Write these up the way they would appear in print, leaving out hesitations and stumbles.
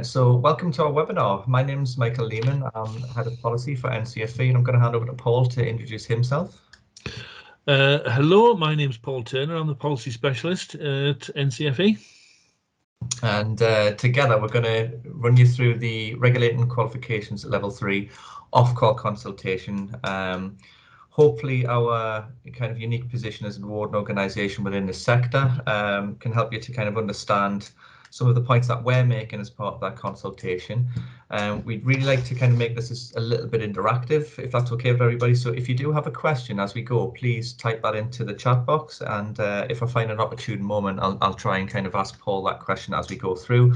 So welcome to our webinar. My name is Michael Lehman. I'm Head of Policy for NCFE, and I'm going to hand over to Paul to introduce himself. Hello, my name is Paul Turner. I'm the Policy Specialist at NCFE. And together we're going to run you through the Regulating Qualifications at Level 3 Ofqual consultation. Hopefully our kind of unique position as an award organisation within the sector can help you to kind of understand some of the points that we're making as part of that consultation. We'd really like to kind of make this a little bit interactive, if that's okay with everybody. So if you do have a question as we go, please type that into the chat box, and if I find an opportune moment, I'll try and kind of ask Paul that question as we go through.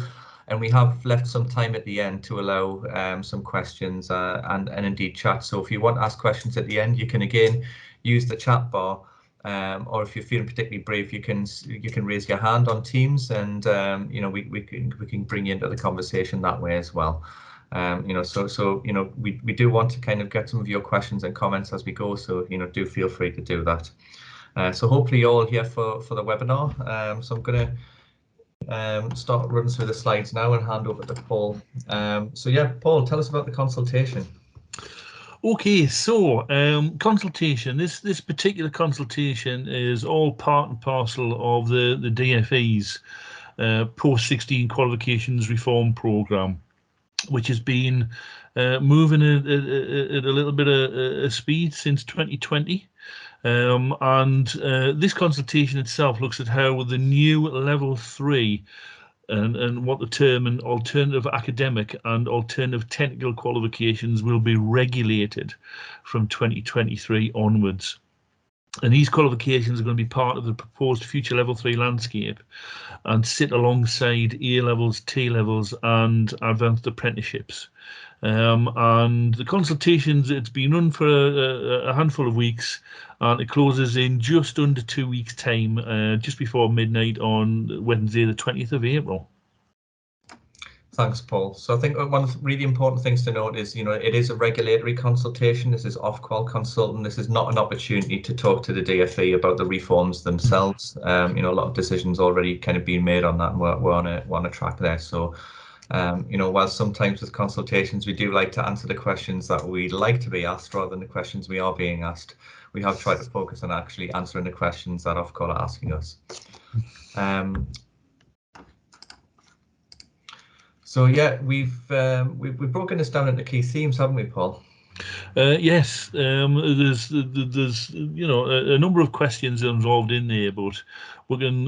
And we have left some time at the end to allow some questions and indeed chat. So if you want to ask questions at the end, you can again use the chat bar. Or if you're feeling particularly brave, you can raise your hand on Teams, and you know, we can bring you into the conversation that way as well. You know, so you know, we do want to kind of get some of your questions and comments as we go. So you know, do feel free to do that. So hopefully you're all here for the webinar. So I'm going to start running through the slides now and hand over to Paul. So yeah, Paul, tell us about the consultation. Okay, so consultation. This particular consultation is all part and parcel of the DFE's post-16 qualifications reform programme, which has been moving at a little bit of speed since 2020. And this consultation itself looks at how the new level 3 and what the term and alternative academic and alternative technical qualifications will be regulated from 2023 onwards. And these qualifications are going to be part of the proposed future level 3 landscape and sit alongside A levels, T levels and advanced apprenticeships. And the consultations, it's been run for a handful of weeks, and it closes in just under 2 weeks' time, just before midnight on Wednesday, the 20th of April. Thanks, Paul. So I think one of the really important things to note is, you know, it is a regulatory consultation. This is Ofqual consultant. This is not an opportunity to talk to the DFE about the reforms themselves. You know, a lot of decisions already kind of being made on that, and we're on a track there. So, you know, while sometimes with consultations we do like to answer the questions that we'd like to be asked rather than the questions we are being asked, we have tried to focus on actually answering the questions that Ofqual are asking us. So yeah, we've broken this down into key themes, haven't we, Paul? Yes, there's you know, a number of questions involved in there, but we're going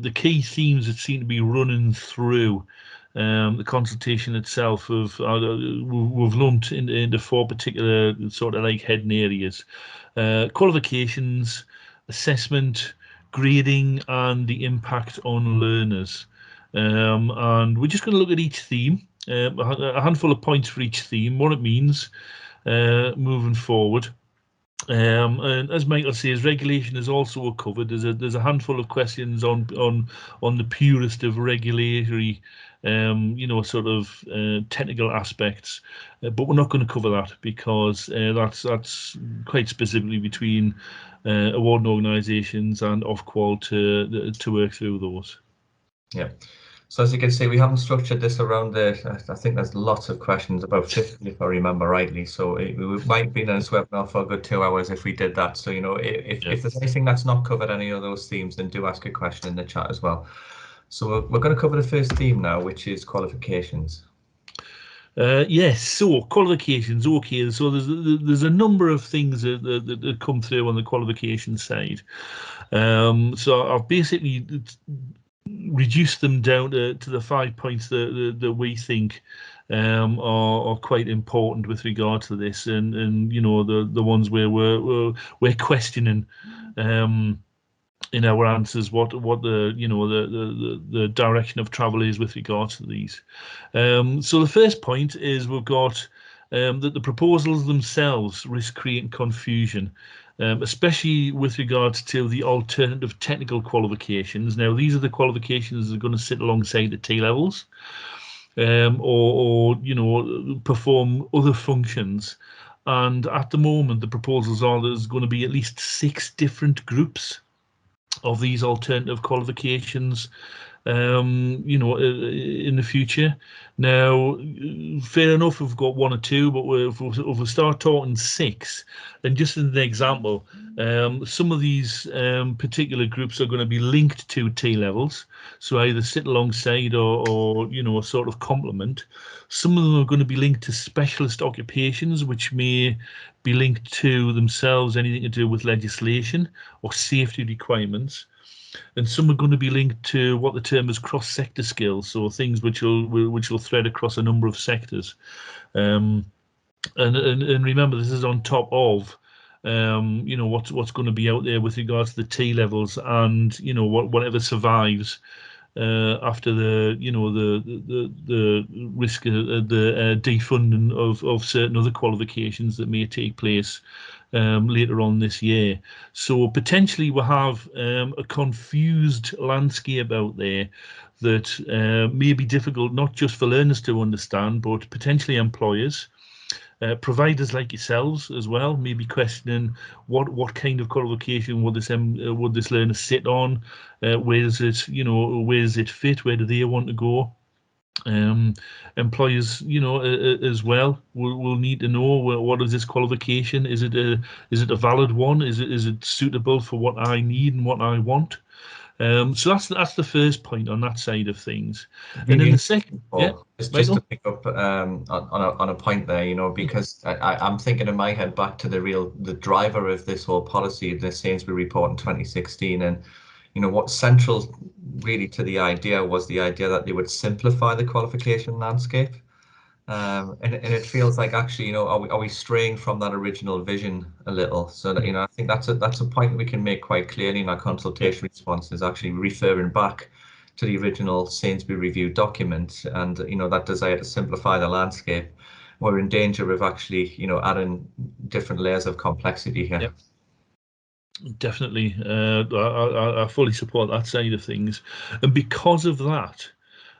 the key themes that seem to be running through the consultation itself we've lumped into 4 particular sort of like heading areas: qualifications, assessment, grading, and the impact on learners. And we're just going to look at each theme, a handful of points for each theme, what it means moving forward. And as Michael says, regulation is also covered. There's a handful of questions on the purest of regulatory, you know, sort of technical aspects, but we're not going to cover that because that's quite specifically between awarding organisations and Ofqual to work through those. Yeah. So as you can see, we haven't structured this around I think there's lots of questions, about 50 if I remember rightly. So we might have been in this webinar for a good 2 hours if we did that. So, you know, if there's anything that's not covered, any of those themes, then do ask a question in the chat as well. So we're going to cover the first theme now, which is qualifications. Yes, so qualifications. Okay, so there's a number of things that come through on the qualification side. So I've basically reduce them down to the 5 points that we think are quite important with regard to this, and you know, the ones where we're questioning in our answers what the, you know, the direction of travel is with regards to these. So the first point is we've got that the proposals themselves risk creating confusion, especially with regards to the alternative technical qualifications. Now, these are the qualifications that are going to sit alongside the T levels, or you know, perform other functions. And at the moment, the proposals are there's going to be at least 6 different groups of these alternative qualifications. you know, in the future. Now, fair enough, we've got 1 or 2, but if we start talking 6, and just as an example, some of these particular groups are going to be linked to T levels, so either sit alongside or you know, a sort of complement. Some of them are going to be linked to specialist occupations, which may be linked to themselves, anything to do with legislation or safety requirements. And some are going to be linked to what the term is cross-sector skills, so things which will thread across a number of sectors. And remember, this is on top of you know, what's going to be out there with regards to the T levels, and you know, whatever survives after the, you know, the risk the defunding of certain other qualifications that may take place later on this year. So potentially we'll have a confused landscape out there that may be difficult not just for learners to understand, but potentially employers. Providers like yourselves as well may be questioning what kind of qualification would this learner sit on, where does it, you know, where does it fit, where do they want to go. Employers, you know, as well will need to know what is this qualification. Is it a valid one? Is it suitable for what I need and what I want? So that's the first point on that side of things. And then the second, yeah, just to pick up on a point there, you know, because I'm thinking in my head back to the driver of this whole policy, the Sainsbury report in 2016, and you know, what's central really to the idea was the idea that they would simplify the qualification landscape. And it feels like actually, you know, are we straying from that original vision a little? So that, you know, I think that's a point we can make quite clearly in our consultation response, is actually referring back to the original Sainsbury review document, and you know, that desire to simplify the landscape. We're in danger of actually, you know, adding different layers of complexity here. Yep. Definitely, I fully support that side of things, and because of that,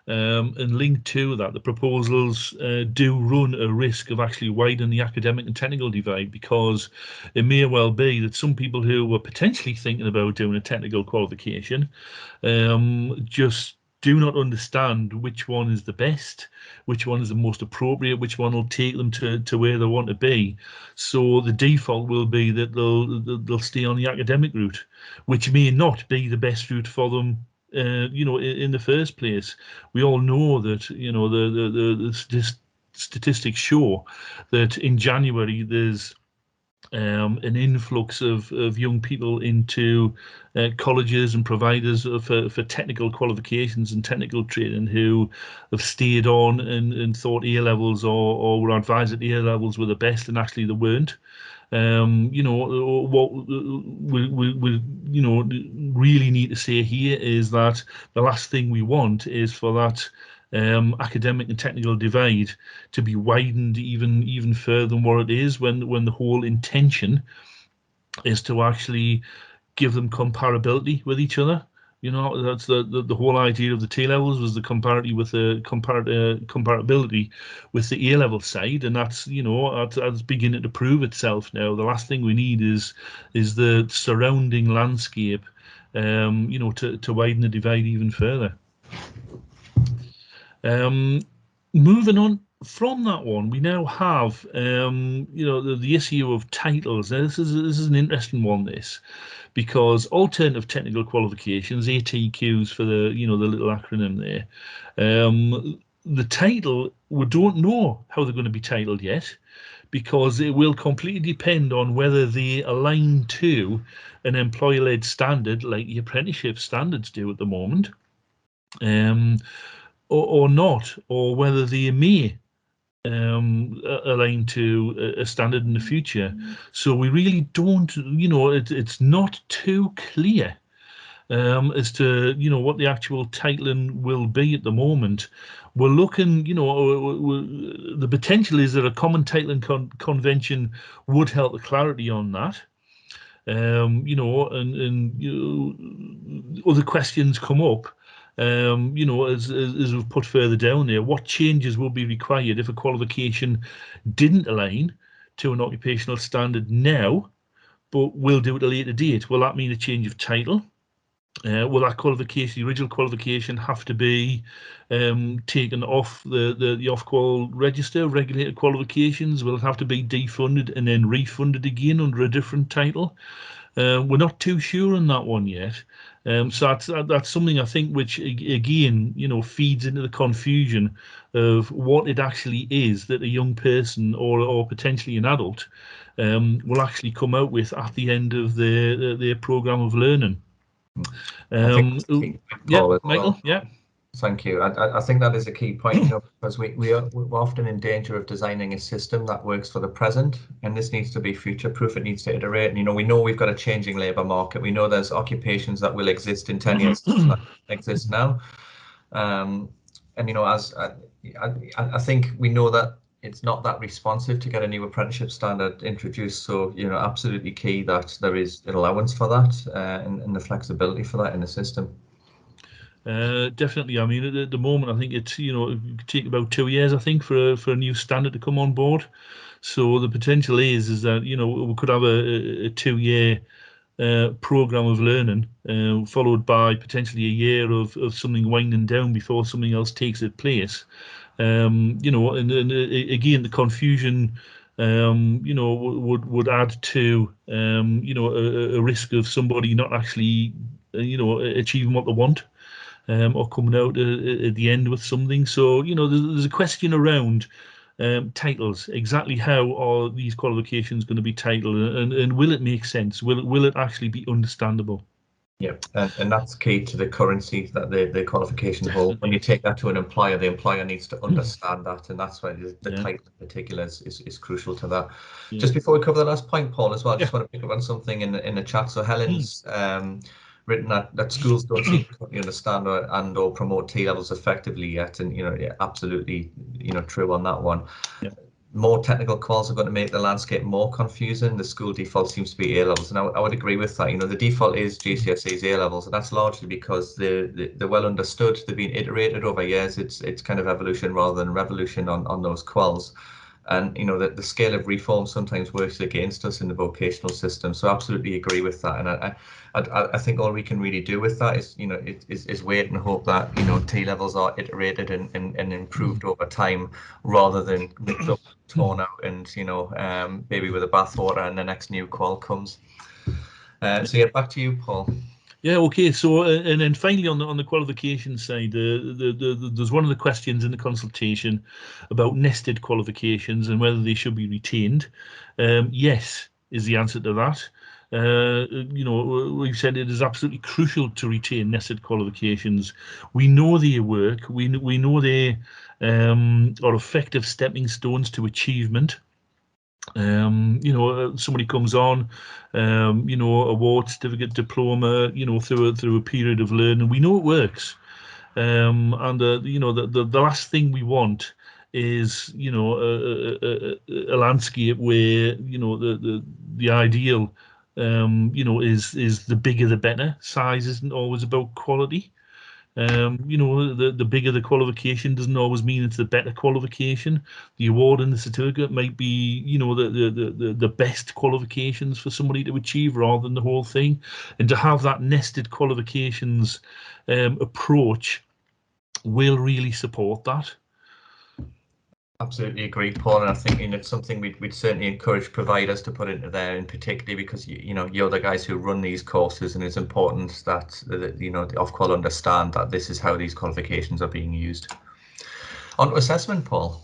and linked to that, the proposals do run a risk of actually widening the academic and technical divide, because it may well be that some people who were potentially thinking about doing a technical qualification just do not understand which one is the best, which one is the most appropriate, which one will take them to where they want to be. So the default will be that they'll stay on the academic route, which may not be the best route for them. You know, in the first place. We all know that, you know, the statistics show that in January there's an influx of young people into colleges and providers for technical qualifications and technical training, who have stayed on and thought A levels or were advised that A levels were the best, and actually they weren't. You know, what we you know, really need to say here is that the last thing we want is for that academic and technical divide to be widened even further than what it is, when the whole intention is to actually give them comparability with each other. You know, that's the whole idea of the T levels, was the comparability with the comparability with the A level side, and that's, you know, that's beginning to prove itself now. The last thing we need is the surrounding landscape, you know, to widen the divide even further. Moving on from that one, we now have you know, the issue of titles. Now, this is an interesting one, this, because alternative technical qualifications, ATQs for the, you know, the little acronym there, the title, we don't know how they're going to be titled yet, because it will completely depend on whether they align to an employer-led standard like the apprenticeship standards do at the moment, or not, or whether they may align to a standard in the future. So we really don't, you know, it's not too clear as to, you know, what the actual titling will be at the moment. We're looking, you know, the potential is that a common titling convention would help the clarity on that. You know, and you know, other questions come up. You know, as we've put further down there, what changes will be required if a qualification didn't align to an occupational standard now, but will do at a later date? Will that mean a change of title? will that qualification, the original qualification, have to be taken off the Ofqual register, regulated qualifications? Will it have to be defunded and then refunded again under a different title? We're not too sure on that one yet. So that's something I think which again, feeds into the confusion of what it actually is that a young person or potentially an adult will actually come out with at the end of their program of learning. I think that's a key point, Paul, as Michael. well. Yeah. Thank you. I think that is a key point, because we're often in danger of designing a system that works for the present, and this needs to be future-proof. It needs to iterate. And, we know we've got a changing labour market. We know there's occupations that will exist in 10 years that exist now. And, as I think we know that it's not that responsive to get a new apprenticeship standard introduced. So, absolutely key that there is an allowance for that and the flexibility for that in the system. Definitely. I mean, at the moment, I think it's it could take about 2 years, I think, for a new standard to come on board. So the potential is that we could have a 2-year program of learning, followed by potentially a year of something winding down before something else takes its place. And again, the confusion, would add to a risk of somebody not actually achieving what they want. Or coming out at the end with something. So, there's a question around titles. Exactly how are these qualifications going to be titled, and will it make sense? Will it actually be understandable? Yeah, and that's key to the currency that the qualification hold. When you take that to an employer, the employer needs to understand that, and that's why the title in particular is crucial to that. Yeah. Just before we cover the last point, Paul, as well, I just want to pick up on something in the chat. So Helen's written that schools don't seem to understand or promote T levels effectively yet, and absolutely true on that one. Yeah. More technical quals are going to make the landscape more confusing. The school default seems to be A levels, and I would agree with that. The default is GCSEs A levels, and that's largely because they're well understood. They've been iterated over years. It's kind of evolution rather than revolution on those quals. And the scale of reform sometimes works against us in the vocational system. So absolutely agree with that. And I think all we can really do with that is wait and hope that T levels are iterated and improved over time, rather than ripped up, torn out, and baby with the bathwater, and the next new qual comes. So yeah, back to you, Paul. Yeah, okay. So, and then finally on the qualification side, there's one of the questions in the consultation about nested qualifications and whether they should be retained. Yes, is the answer to that. We've said it is absolutely crucial to retain nested qualifications. We know they work. We know they are effective stepping stones to achievement. Somebody comes on, award, certificate, diploma, through a period of learning. We know it works. And the last thing we want is a landscape where the ideal is the bigger the better. Size isn't always about quality. The bigger the qualification doesn't always mean it's the better qualification. The award and the certificate might be, the best qualifications for somebody to achieve rather than the whole thing. And to have that nested qualifications approach will really support that. Absolutely agree, Paul, and I think it's something we'd certainly encourage providers to put into there, in particularly because you're the guys who run these courses, and it's important that the Ofqual understand that this is how these qualifications are being used. On to assessment, Paul.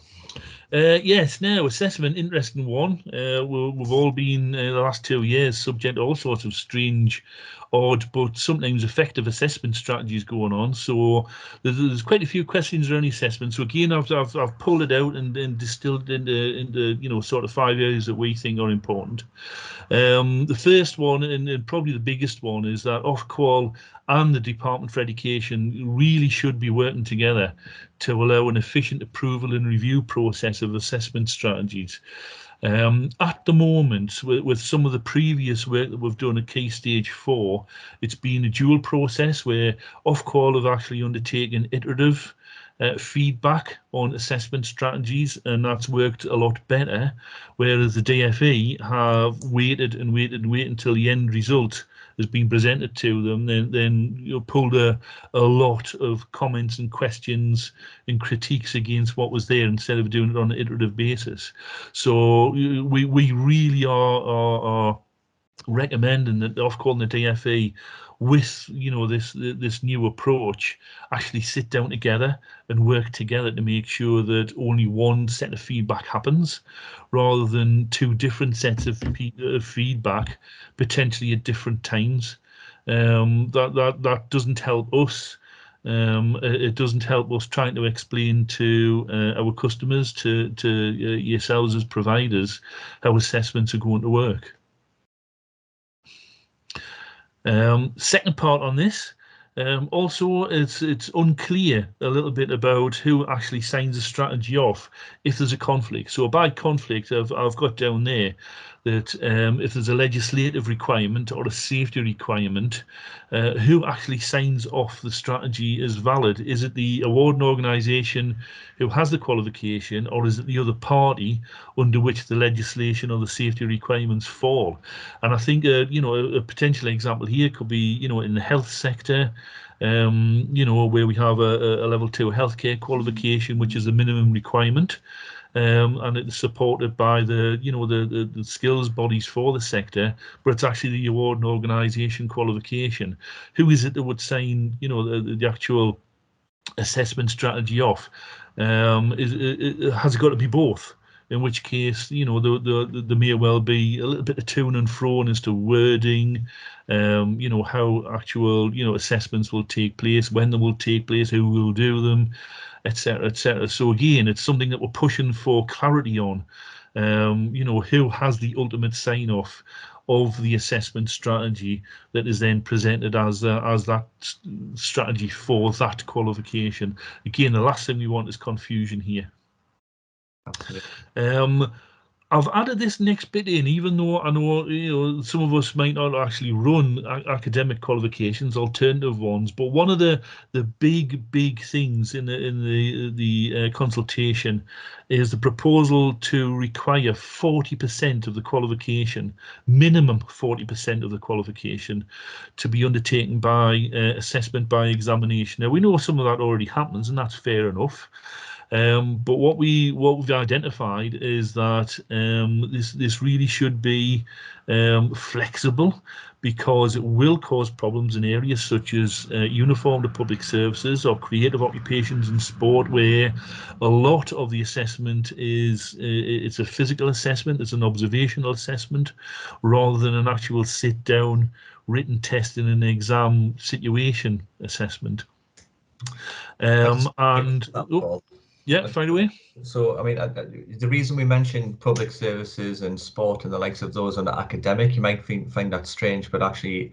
Yes, now assessment, interesting one. We've all been the last 2 years subject to all sorts of strange, odd, but sometimes effective assessment strategies going on. So there's quite a few questions around assessment. So again, I've pulled it out and distilled into sort of 5 areas that we think are important. The first one, and probably the biggest one, is that Ofqual and the Department for Education really should be working together to allow an efficient approval and review process of assessment strategies. At the moment, with some of the previous work that we've done at Key Stage 4, it's been a dual process where Ofqual have actually undertaken iterative feedback on assessment strategies, and that's worked a lot better, whereas the DFE have waited until the end result has been presented to them, then you pulled a lot of comments and questions and critiques against what was there instead of doing it on an iterative basis. So we really are recommending that Ofqual and the DFE, with this new approach, actually sit down together and work together to make sure that only one set of feedback happens, rather than two different sets of feedback potentially at different times. That doesn't help us. It doesn't help us trying to explain to our customers, to yourselves as providers, how assessments are going to work. Second part on this, also it's unclear a little bit about who actually signs a strategy off if there's a conflict. So by conflict, I've got down there that if there's a legislative requirement or a safety requirement, who actually signs off the strategy as valid? Is it the awarding organisation who has the qualification, or is it the other party under which the legislation or the safety requirements fall? And I think a potential example here could be in the health sector, where we have a level 2 healthcare qualification, which is the minimum requirement. And it's supported by the skills bodies for the sector, but it's actually the awarding organisation qualification. Who is it that would sign, the actual assessment strategy off? Has it got to be both? In which case, there may well be a little bit of to and fro as to wording, how actual, assessments will take place, when they will take place, who will do them, etc., etc. So again, it's something that we're pushing for clarity on. Who has the ultimate sign-off of the assessment strategy that is then presented as that strategy for that qualification. Again, the last thing we want is confusion here. Absolutely. I've added this next bit in, even though I know some of us might not actually run academic qualifications, alternative ones. But one of the big things in the consultation is the proposal to require 40% of the qualification, minimum 40% of the qualification, to be undertaken by assessment by examination. Now we know some of that already happens, and that's fair enough. But what we've identified is that this really should be flexible, because it will cause problems in areas such as uniformed public services or creative occupations and sport, where a lot of the assessment it's a physical assessment, it's an observational assessment, rather than an actual sit-down written test in an exam situation assessment. Yeah, fire away. So, I mean, the reason we mentioned public services and sport and the likes of those under academic, you might find that strange, but actually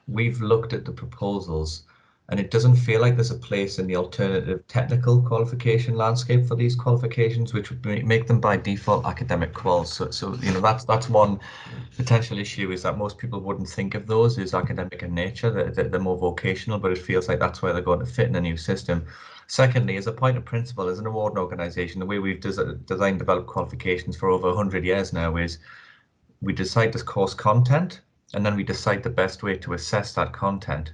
we've looked at the proposals and it doesn't feel like there's a place in the alternative technical qualification landscape for these qualifications, which would make them by default academic quals. So that's one potential issue, is that most people wouldn't think of those as academic in nature, that they're more vocational, but it feels like that's where they're going to fit in a new system. Secondly, as a point of principle, as an awarding organisation, the way we've designed developed qualifications for over 100 years now is we decide the course content, and then we decide the best way to assess that content.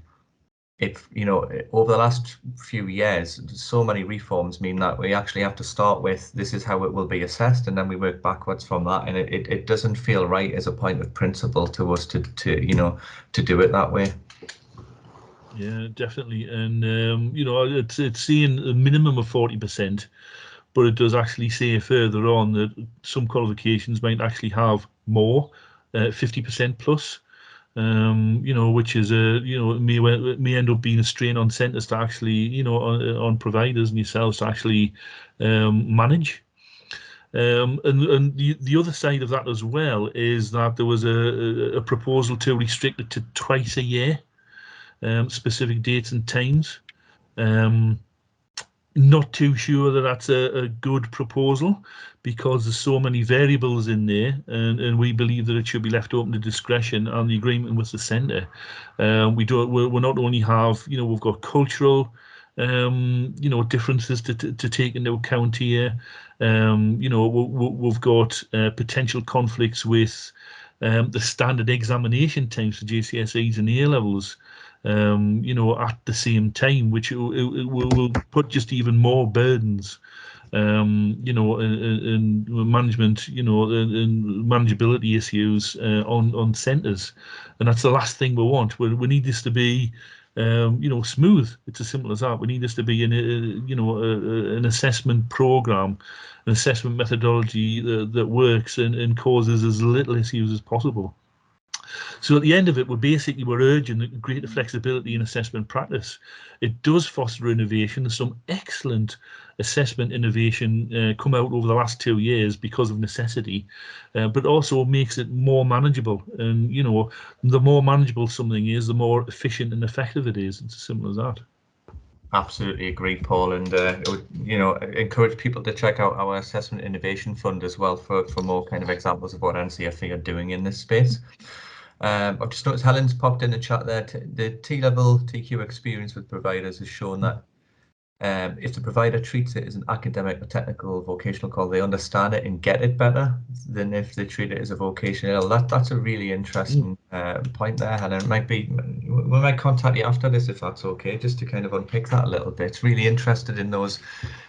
Over the last few years, so many reforms mean that we actually have to start with, this is how it will be assessed, and then we work backwards from that, and it doesn't feel right as a point of principle to us to do it that way. Yeah, definitely. And it's saying a minimum of 40%, but it does actually say further on that some qualifications might actually have more, 50% plus. Which is it may end up being a strain on centres to actually, on providers and yourselves to actually manage. And the other side of that as well is that there was a proposal to restrict it to twice a year, specific dates and times. Not too sure that that's a good proposal, because there's so many variables in there, and we believe that it should be left open to discretion and the agreement with the centre. We're not only have, we've got cultural differences to take into account here. We've got potential conflicts with the standard examination times for GCSEs and A-levels, at the same time, which it will put just even more burdens, in management, and manageability issues on centres, and that's the last thing we want. We need this to be, smooth. It's as simple as that. We need this to be an assessment program, an assessment methodology that works and causes as little issues as possible. So at the end of it, we're urging greater flexibility in assessment practice. It does foster innovation. There's some excellent assessment innovation come out over the last 2 years because of necessity, but also makes it more manageable. And, the more manageable something is, the more efficient and effective it is. It's as simple as that. Absolutely agree, Paul, and it would, encourage people to check out our Assessment Innovation Fund as well for more kind of examples of what NCFE are doing in this space. I've just noticed Helen's popped in the chat there. The T-level TQ experience with providers has shown that if the provider treats it as an academic or technical vocational call, they understand it and get it better than if they treat it as a vocational. That's a really interesting point there, Helen. We might contact you after this if that's okay, just to kind of unpick that a little bit. Really interested in those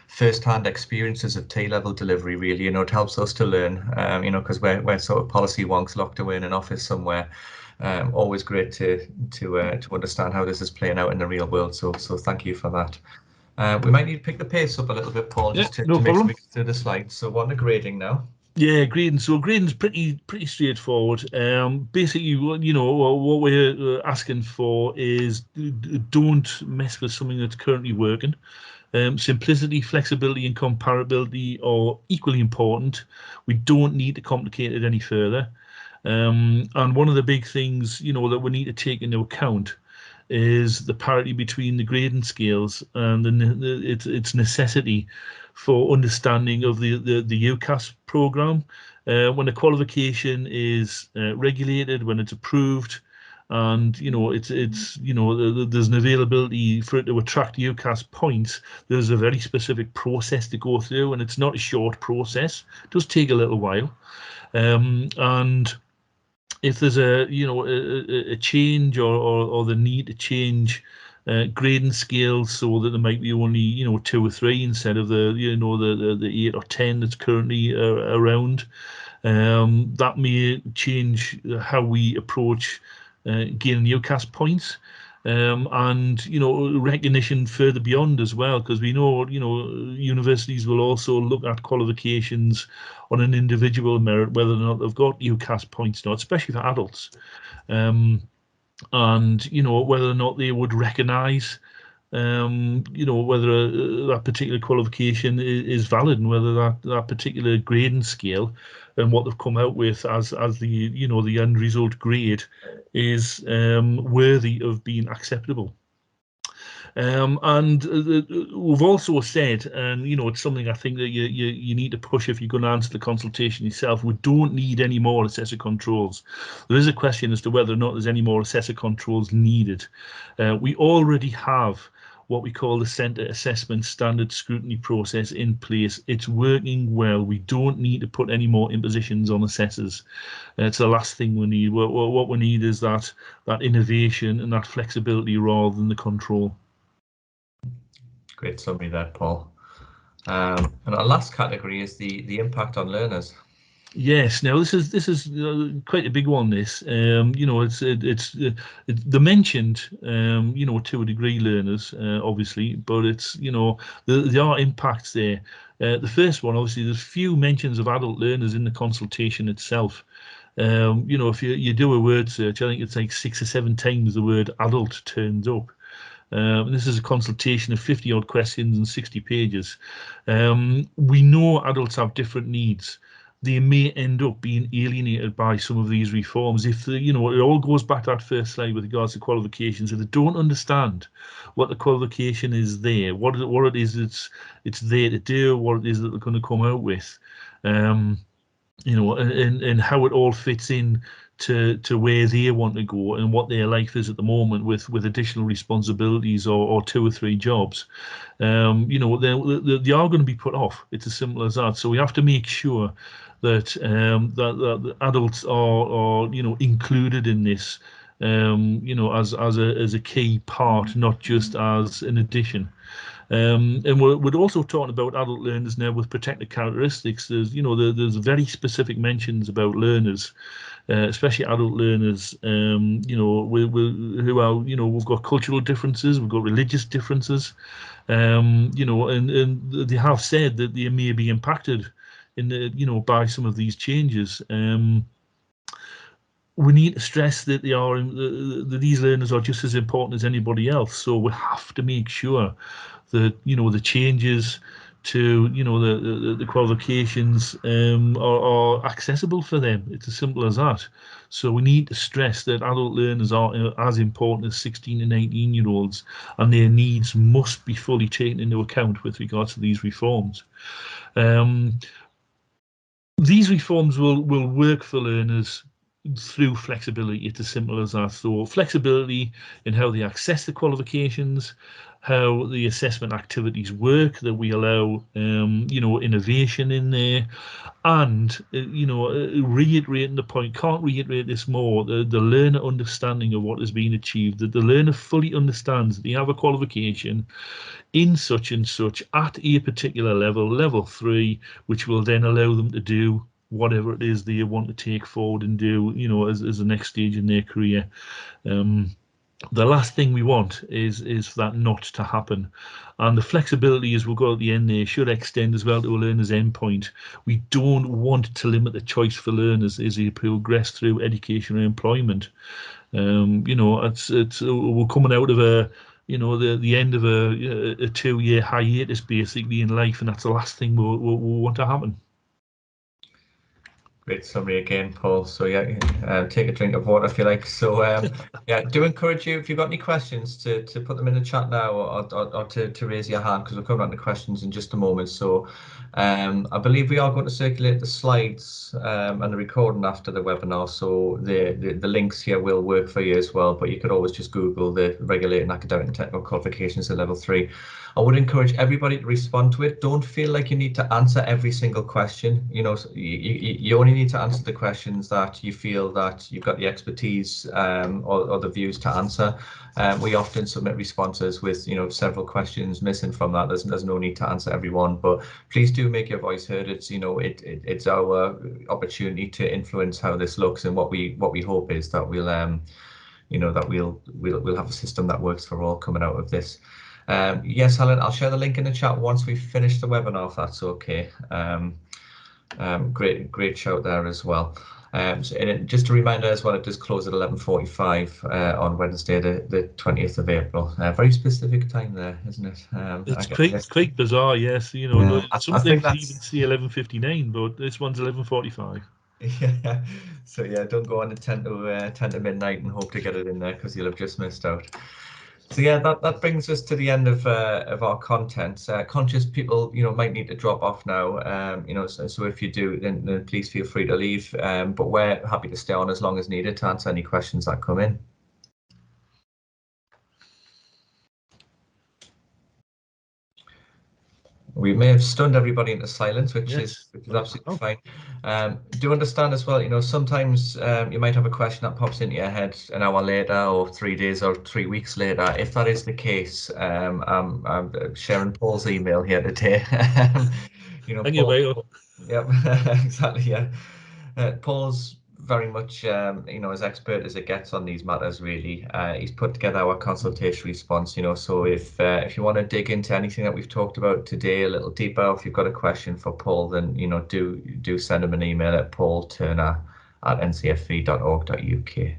first-hand experiences of T-level delivery. Really, it helps us to learn. Because we're sort of policy wonks locked away in an office somewhere. Always great to understand how this is playing out in the real world. So thank you for that. We might need to pick the pace up a little bit, Paul, just to make sure we get through the slides. So we're on to grading now. Yeah, grading. So grading's pretty straightforward. Basically, what we're asking for is don't mess with something that's currently working. Simplicity, flexibility, and comparability are equally important. We don't need to complicate it any further. And one of the big things, that we need to take into account is the parity between the grading scales and its necessity for understanding of the UCAS program. When a qualification is regulated, when it's approved, and there's an availability for it to attract UCAS points, there's a very specific process to go through, and it's not a short process. It does take a little while, and if there's a change or the need to change grading scales so that there might be only 2 or 3 instead of the 8 or 10 that's currently around, that may change how we approach gaining UCAS points. And recognition further beyond as well, because we know universities will also look at qualifications on an individual merit, whether or not they've got UCAS points or not, especially for adults, and whether or not they would recognise whether that particular qualification is valid, and whether that particular grading scale and what they've come out with as the the end result grade is worthy of being acceptable. And we've also said, and it's something I think that you need to push if you're going to answer the consultation yourself, we don't need any more assessor controls. There is a question as to whether or not there's any more assessor controls needed. We already have what we call the Centre Assessment Standard Scrutiny process in place. It's working well. We don't need to put any more impositions on assessors. It's the last thing we need. What we need is that innovation and that flexibility rather than the control. Great summary there, Paul. And our last category is the impact on learners. Yes. Now this is quite a big one. This, it's the mentioned, to a degree learners, obviously, but it's there are impacts there. The first one, obviously, there's few mentions of adult learners in the consultation itself. If you do a word search, I think it's like 6 or 7 times the word adult turns up. And this is a consultation of 50 odd questions and 60 pages. We know adults have different needs. They may end up being alienated by some of these reforms. If it all goes back to that first slide with regards to qualifications. If they don't understand what the qualification is there, what it is it's there to do, what it is that they're going to come out with, and how it all fits in to where they want to go and what their life is at the moment with additional responsibilities or 2 or 3 jobs. They are going to be put off. It's as simple as that. So we have to make sure that that the adults are included in this, as a key part, not just as an addition. And we're also talking about adult learners now with protected characteristics. There's very specific mentions about learners, especially adult learners. Who are we've got cultural differences, we've got religious differences. And they have said that they may be impacted by some of these changes. We need to stress that that these learners are just as important as anybody else. So we have to make sure that the changes to the qualifications are accessible for them. It's as simple as that. So we need to stress that adult learners are as important as 16 and 19-year-olds, and their needs must be fully taken into account with regards to these reforms. These reforms will work for learners through flexibility. It's as simple as that. So flexibility in how they access the qualifications, how the assessment activities work, that we allow innovation in there, and reiterating the point, can't reiterate this more, the learner understanding of what is being achieved, that the learner fully understands that they have a qualification in such and such at a particular level 3, which will then allow them to do whatever it is they want to take forward and do, as the next stage in their career. The last thing we want is for that not to happen. And the flexibility, as we'll go at the end there, should extend as well to a learner's endpoint. We don't want to limit the choice for learners as they progress through education and employment. We're coming out of the end of a 2-year hiatus basically in life, and that's the last thing we want to happen. Great summary again, Paul. So yeah, take a drink of water if you like. So yeah, do encourage you, if you've got any questions, to put them in the chat now, or to raise your hand, because we'll come on to questions in just a moment. So I believe we are going to circulate the slides and the recording after the webinar. So the links here will work for you as well, but you could always just Google the Regulating Academic and Technical Qualifications at Level 3. I would encourage everybody to respond to it. Don't feel like you need to answer every single question. You only need to answer the questions that you feel that you've got the expertise or the views to answer. We often submit responses with several questions missing from that. There's no need to answer every one, but please do make your voice heard. It's it's our opportunity to influence how this looks, and what we hope is that we'll we'll have a system that works for all coming out of this. Yes, Helen, I'll share the link in the chat once we've finished the webinar, if that's okay. Great shout there as well. Just a reminder as well, it does close at 11:45 on Wednesday, the 20th of April. Very specific time there, isn't it? It's quite bizarre, yes. Sometimes you even see 11:59, but this one's 11:45. Yeah. So yeah, don't go on at 10 to midnight and hope to get it in there, because you'll have just missed out. So yeah, that brings us to the end of our content. Conscious people, might need to drop off now. So if you do, then please feel free to leave. But we're happy to stay on as long as needed to answer any questions that come in. We may have stunned everybody into silence, which is absolutely fine. Do understand as well, sometimes you might have a question that pops into your head an hour later, or 3 days or 3 weeks later. If that is the case, I'm sharing Paul's email here today. Paul, yep, exactly, yeah. Paul's very much, as expert as it gets on these matters, really. He's put together our consultation response, so if you want to dig into anything that we've talked about today a little deeper, if you've got a question for Paul, then, do send him an email at paulturner@ncfv.org.uk.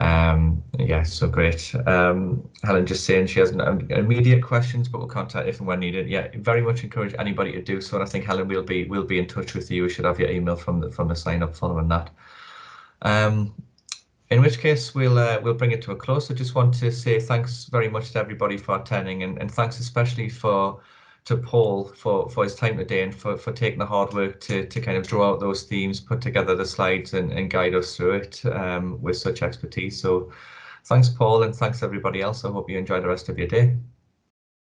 Yeah, so great. Helen just saying she has immediate questions, but we'll contact if and when needed. Yeah, very much encourage anybody to do so. And I think, Helen, we'll be in touch with you. We should have your email from the sign up following that. In which case we'll bring it to a close. I just want to say thanks very much to everybody for attending, and thanks especially for to Paul for his time today and for taking the hard work to kind of draw out those themes, put together the slides and guide us through it with such expertise. So thanks, Paul, and thanks everybody else. I hope you enjoy the rest of your day.